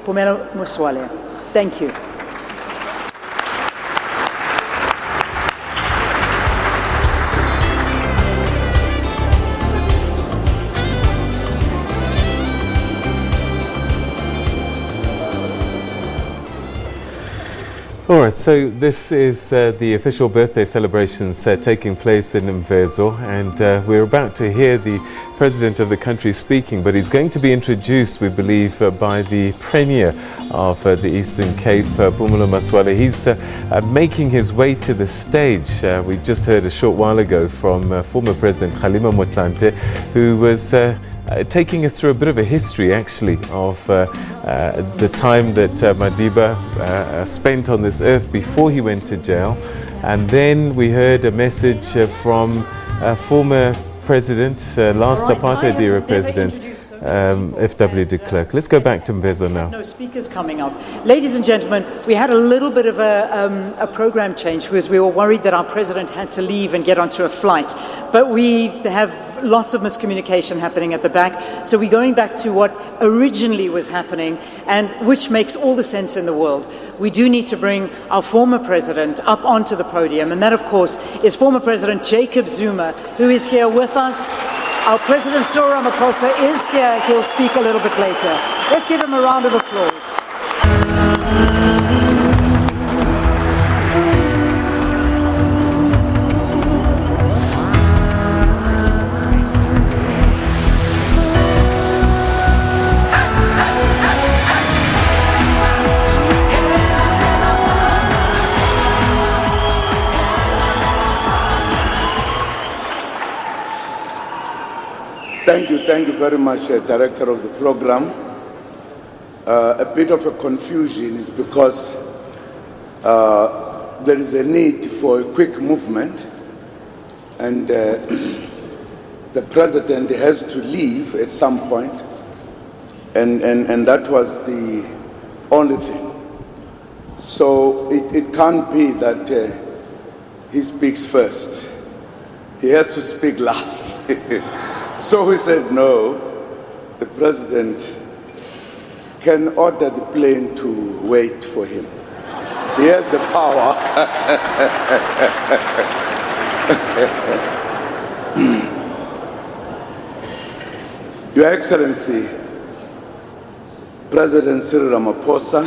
Phumelo Moswale. Thank you. All right, so this is the official birthday celebrations taking place in Mvezo, and we're about to hear the president of the country speaking, but he's going to be introduced, we believe, by the premier of the Eastern Cape, Phumelo Moswale. He's making his way to the stage. We just heard a short while ago from former President Kgalema Motlanthe, who was taking us through a bit of a history, actually, of the time that Madiba spent on this earth before he went to jail. And then we heard a message from former President, last apartheid era President, F.W. de Klerk. Let's go back to Mvezo now. No speakers coming up. Ladies and gentlemen, we had a little bit of a program change because we were worried that our president had to leave and get onto a flight. But we have lots of miscommunication happening at the back. So we're going back to what originally was happening, and which makes all the sense in the world. We do need to bring our former president up onto the podium, and that, of course, is former President Jacob Zuma, who is here with us. Our President Cyril Ramaphosa is here. He'll speak a little bit later. Let's give him a round of applause. Thank you very much, Director of the Program. A bit of a confusion is because there is a need for a quick movement, and the President has to leave at some point, and that was the only thing. So it can't be that he speaks first. He has to speak last. So we said, no, the president can order the plane to wait for him. He has the power. Your Excellency, President Cyril Ramaphosa,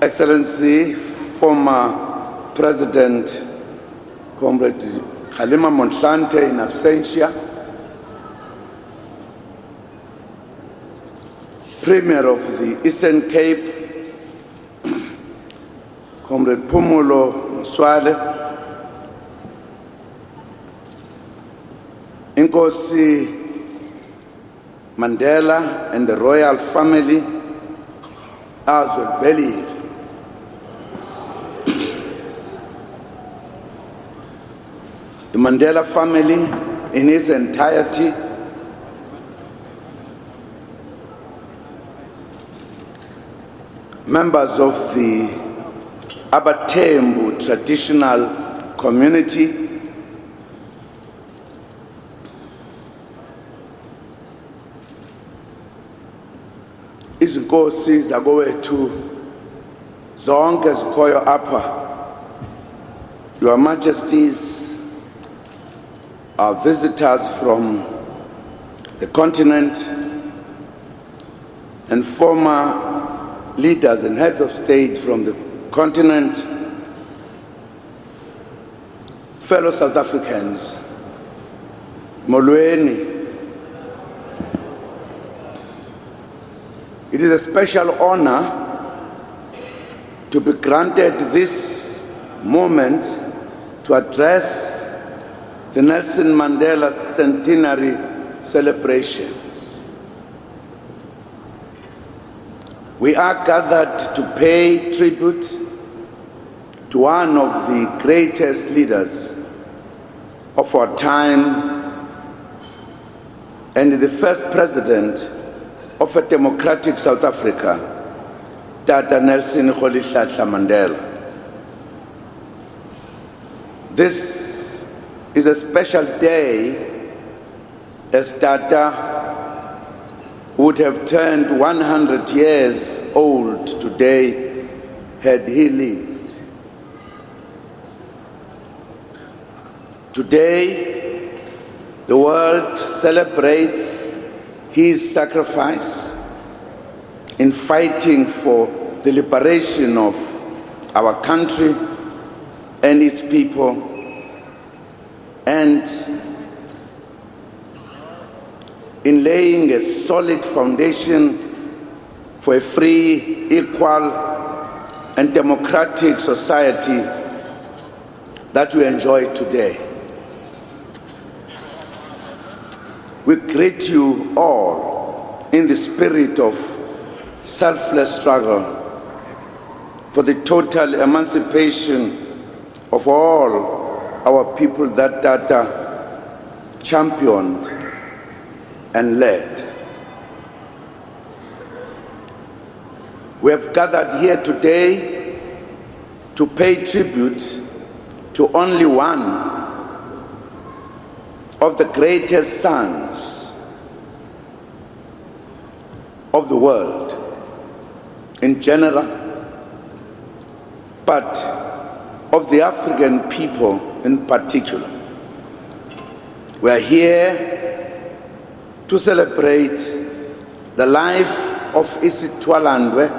Excellency, former President Comrade Kgalema Motlanthe in absentia, Premier of the Eastern Cape, Comrade Phumelo Moswale, Inkosi Mandela and the royal family, as well, very the Mandela family in its entirety, members of the Abatembu traditional community, izinkosi zakowethu zonke zikhoyo apha, Your Majesties, our visitors from the continent, and former leaders and heads of state from the continent, fellow South Africans, molweni. It is a special honor to be granted this moment to address the Nelson Mandela centenary celebrations. We are gathered to pay tribute to one of the greatest leaders of our time and the first president of a democratic South Africa, Tata Nelson Mandela. This is a special day as Tata, who would have turned 100 years old today had he lived. Today, the world celebrates his sacrifice in fighting for the liberation of our country and its people, and in laying a solid foundation for a free, equal, and democratic society that we enjoy today. We greet you all in the spirit of selfless struggle for the total emancipation of all our people that Tata championed and led. We have gathered here today to pay tribute to only one of the greatest sons of the world in general, but of the African people in particular. We are here to celebrate the life of Isitwalandwe,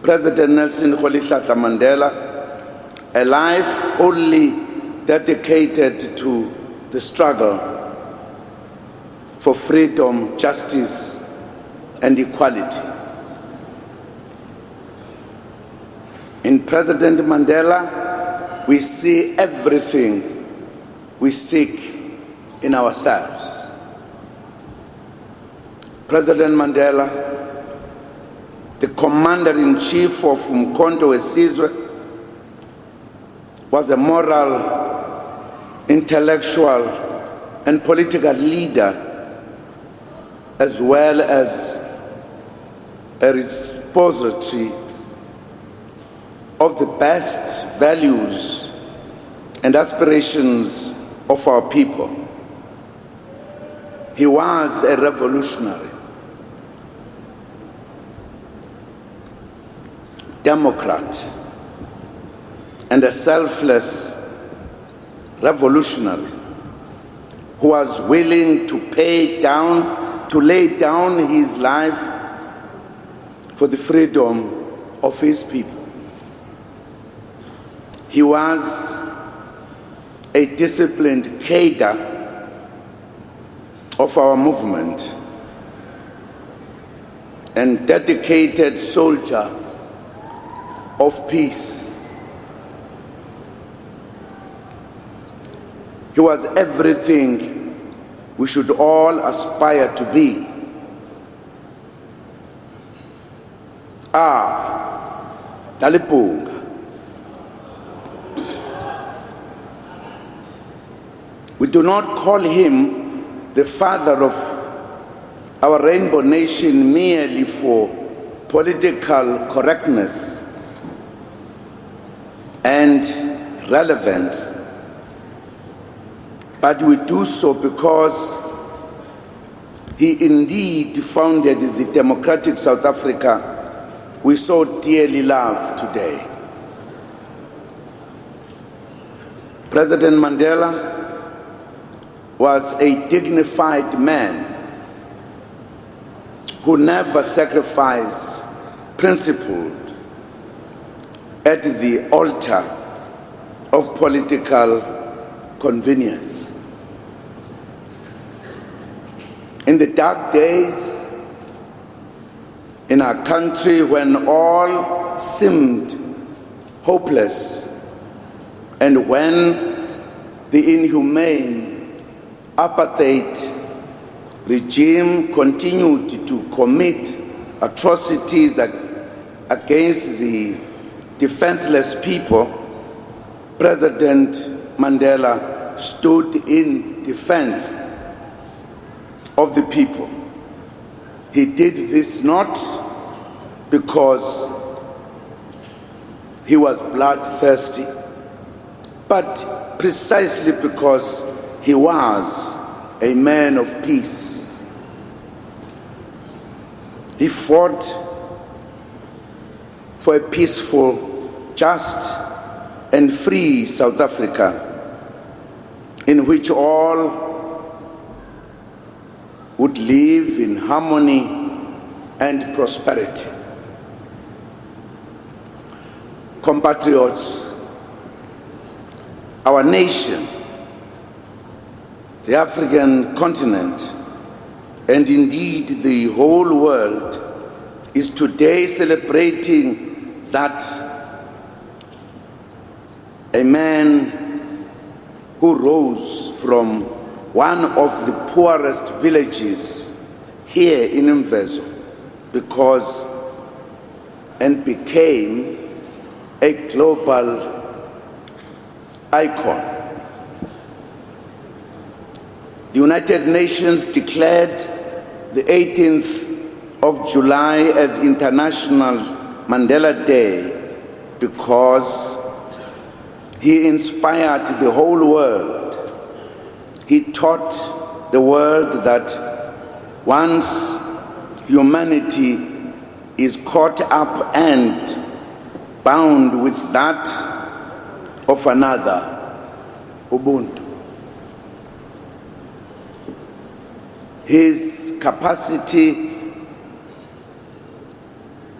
President Nelson Mandela, a life wholly dedicated to the struggle for freedom, justice, and equality. In President Mandela, we see everything we seek in ourselves. President Mandela, the commander-in-chief of Umkhonto weSizwe, was a moral, intellectual, and political leader, as well as a repository of the best values and aspirations of our people. He was a revolutionary, democrat, and a selfless revolutionary who was willing to lay down his life for the freedom of his people. He was a disciplined cadre of our movement and dedicated soldier of peace. He was everything we should all aspire to be. Talipunga. We do not call him the father of our rainbow nation merely for political correctness and relevance, but we do so because he indeed founded the democratic South Africa we so dearly love today. President Mandela was a dignified man who never sacrificed principle at the altar of political convenience. In the dark days in our country, when all seemed hopeless and when the inhumane apartheid regime continued to commit atrocities against the defenseless people, President Mandela stood in defense of the people. He did this not because he was bloodthirsty, but precisely because he was a man of peace. He fought for a peaceful, just, and free South Africa in which all would live in harmony and prosperity. Compatriots, our nation, the African continent, and indeed the whole world is today celebrating that a man who rose from one of the poorest villages here in Mvezo and became a global icon. The United Nations declared the 18th of July as International Mandela Day because he inspired the whole world. He taught the world that once humanity is caught up and bound with that of another, Ubuntu. His capacity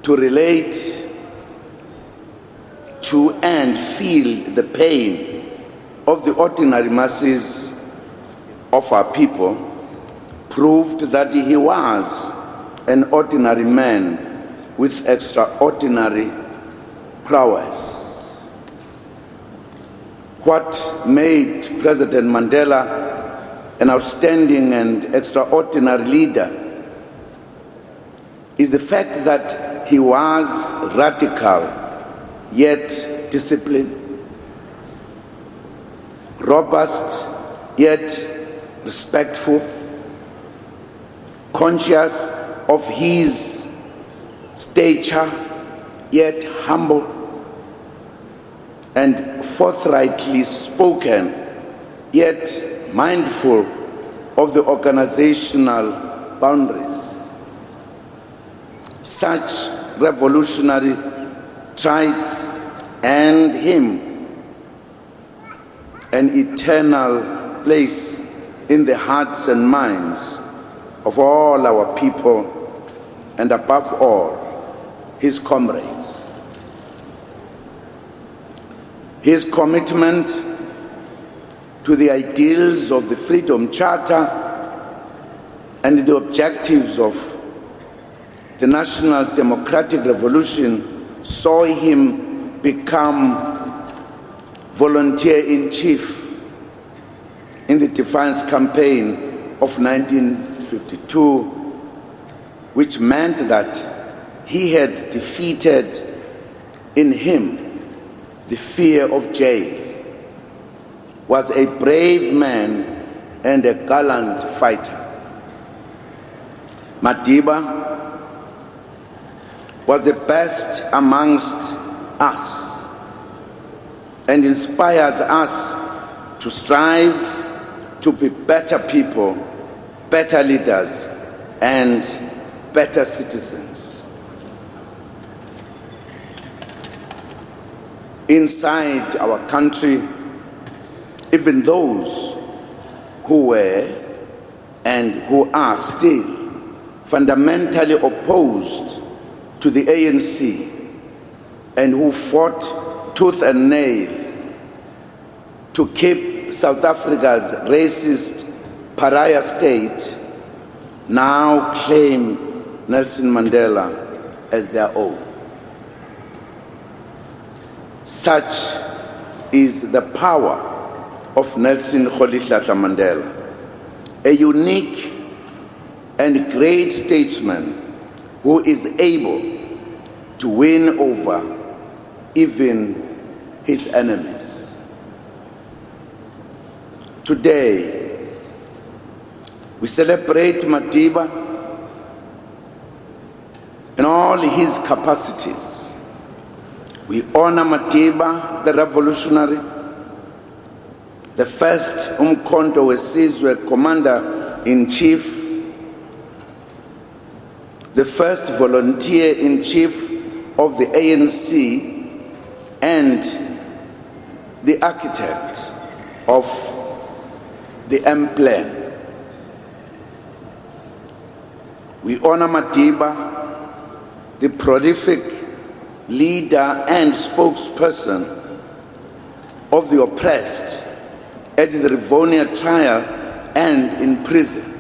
to relate to and feel the pain of the ordinary masses of our people proved that he was an ordinary man with extraordinary prowess. What made President Mandela an outstanding and extraordinary leader is the fact that he was radical yet disciplined, robust yet respectful, conscious of his stature yet humble, and forthrightly spoken yet mindful of the organizational boundaries. Such revolutionary traits earned him an eternal place in the hearts and minds of all our people, and above all, his comrades. His commitment to the ideals of the Freedom Charter and the objectives of the National Democratic Revolution saw him become volunteer-in-chief in the Defiance Campaign of 1952, which meant that he had defeated in him the fear of jail, was a brave man and a gallant fighter. Madiba was the best amongst us and inspires us to strive to be better people, better leaders, and better citizens. Inside our country, even those who were and who are still fundamentally opposed to the ANC and who fought tooth and nail to keep South Africa's racist pariah state now claim Nelson Mandela as their own. Such is the power of Nelson Mandela, a unique and great statesman who is able to win over even his enemies. Today, we celebrate Madiba in all his capacities. We honor Madiba, the revolutionary, the first Umkhonto Wesizwe Commander-in-Chief, the first volunteer-in-chief of the ANC and the architect of the M-Plan. We honor Madiba, the prolific leader and spokesperson of the oppressed at the Rivonia trial and in prison.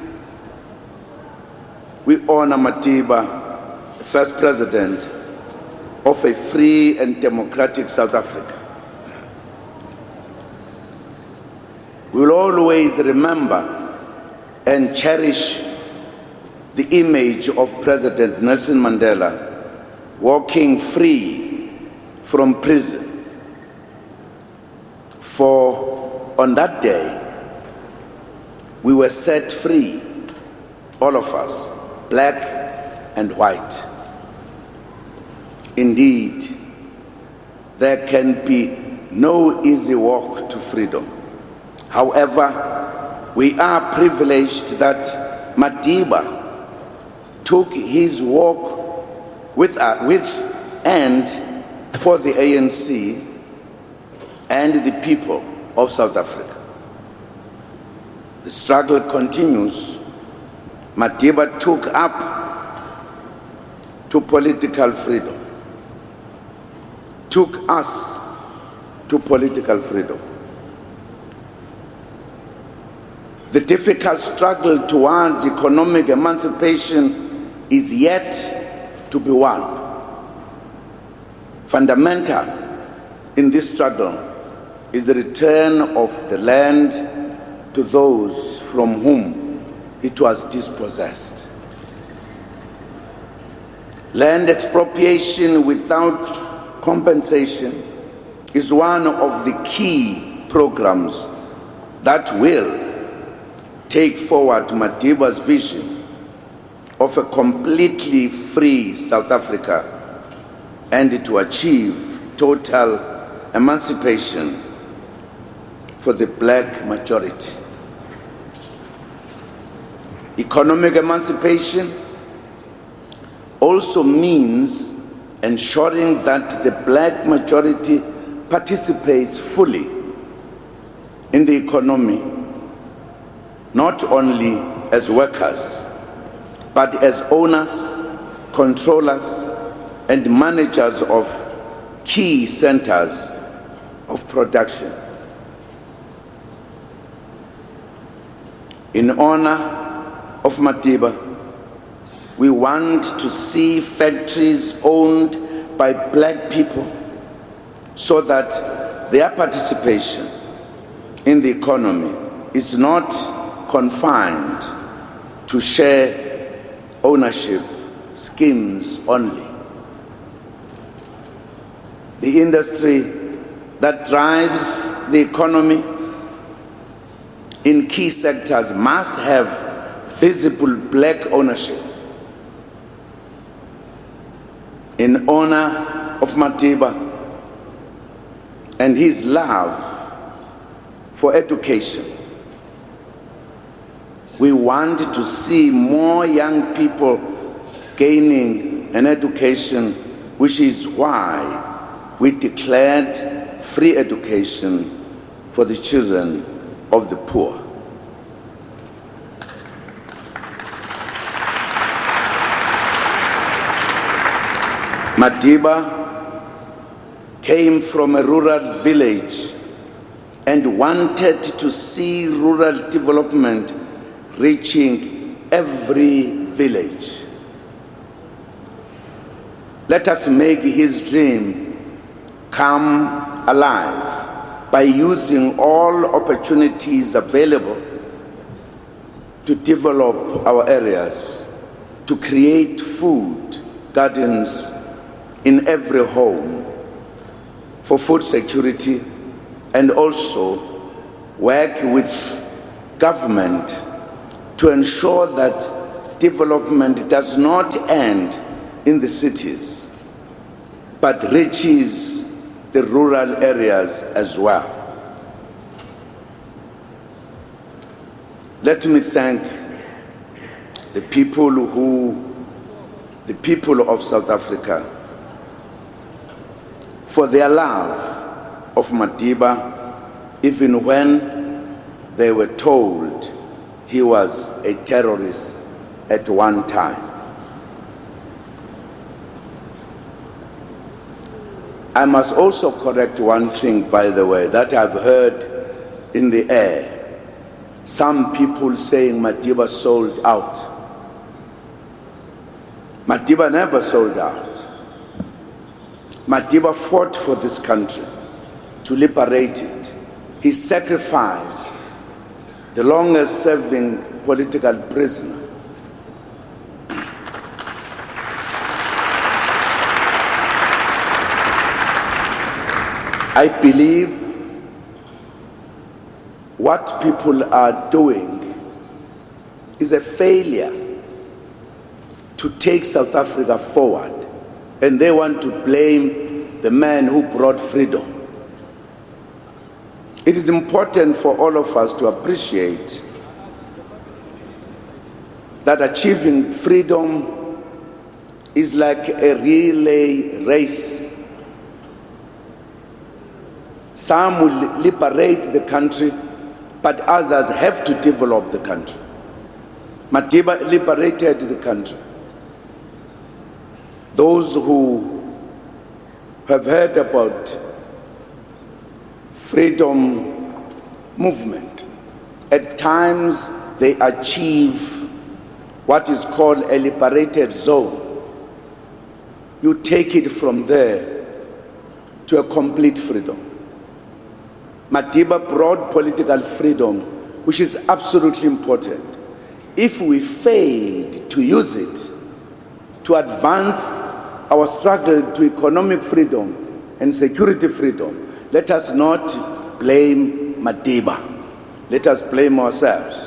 We honor Madiba, the first president of a free and democratic South Africa. We will always remember and cherish the image of President Nelson Mandela walking free from prison. For on that day, we were set free, all of us, black and white. Indeed, there can be no easy walk to freedom. However, we are privileged that Madiba took his walk with and for the ANC and the people of South Africa. The struggle continues. Madiba took up to political freedom, took us to political freedom. The difficult struggle towards economic emancipation is yet to be won. Fundamental in this struggle is the return of the land to those from whom it was dispossessed. Land expropriation without compensation is one of the key programs that will take forward Madiba's vision of a completely free South Africa and to achieve total emancipation for the black majority. Economic emancipation also means ensuring that the black majority participates fully in the economy, not only as workers, but as owners, controllers, and managers of key centers of production. In honor of Madiba, we want to see factories owned by black people so that their participation in the economy is not confined to share ownership schemes only. The industry that drives the economy in key sectors must have visible black ownership. In honor of Madiba and his love for education, we want to see more young people gaining an education, which is why we declared free education for the children of the poor. Madiba came from a rural village and wanted to see rural development reaching every village. Let us make his dream come alive by using all opportunities available to develop our areas, to create food gardens in every home for food security, and also work with government to ensure that development does not end in the cities, but reaches the rural areas as well. Let me thank the people who the people of South Africa for their love of Madiba, even when they were told he was a terrorist at one time. I must also correct one thing, by the way, that I've heard in the air. Some people saying Madiba sold out. Madiba never sold out. Madiba fought for this country to liberate it. He sacrificed the longest serving political prisoner. I believe what people are doing is a failure to take South Africa forward, and they want to blame the man who brought freedom. It is important for all of us to appreciate that achieving freedom is like a relay race. Some will liberate the country, but others have to develop the country. Madiba liberated the country. Those who have heard about freedom movement, at times they achieve what is called a liberated zone. You take it from there to a complete freedom. Madiba brought political freedom, which is absolutely important. If we failed to use it to advance our struggle to economic freedom and security freedom, let us not blame Madiba. Let us blame ourselves.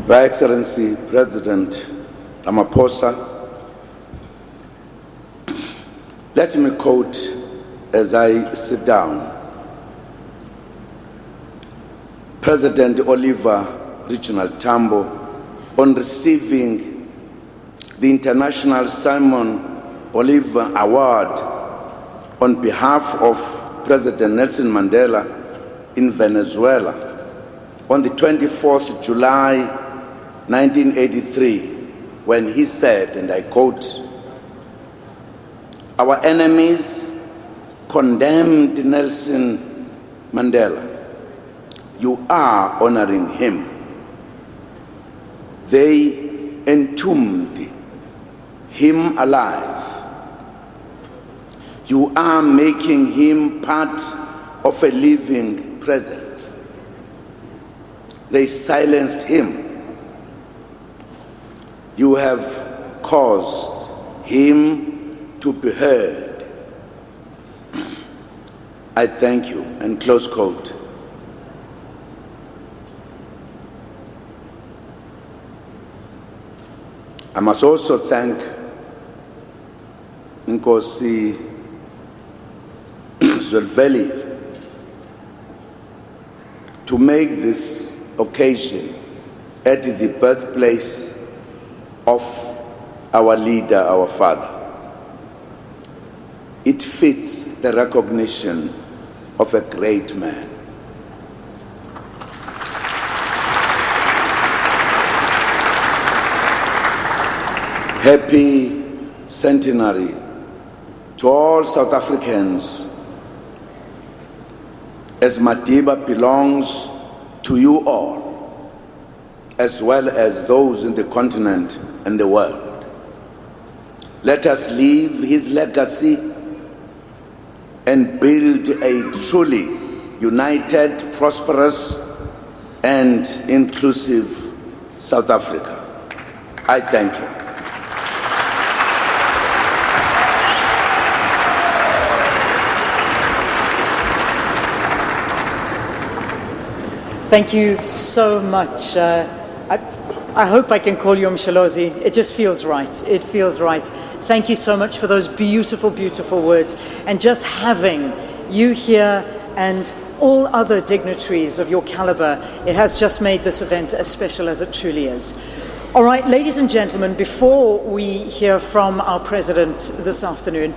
Your Excellency President Ramaphosa, let me quote as I sit down President Oliver Reginald Tambo on receiving the International Simon Bolivar Award on behalf of President Nelson Mandela in Venezuela on the 24th July 1983, when he said, and I quote, "Our enemies condemned Nelson Mandela. You are honoring him. They entombed him alive. You are making him part of a living presence. They silenced him. You have caused him to be heard. I thank you," and close quote. I must also thank Nkosi Zwelithini to make this occasion at the birthplace of our leader, our father. It fits the recognition of a great man. Happy centenary to all South Africans, as Madiba belongs to you all, as well as those in the continent and the world. Let us leave his legacy and build a truly united, prosperous, and inclusive South Africa. I thank you. Thank you so much. I hope I can call you Msholozi. It just feels right. It feels right. Thank you so much for those beautiful, beautiful words. And just having you here and all other dignitaries of your caliber. It has just made this event as special as it truly is. All right, ladies and gentlemen, before we hear from our president this afternoon,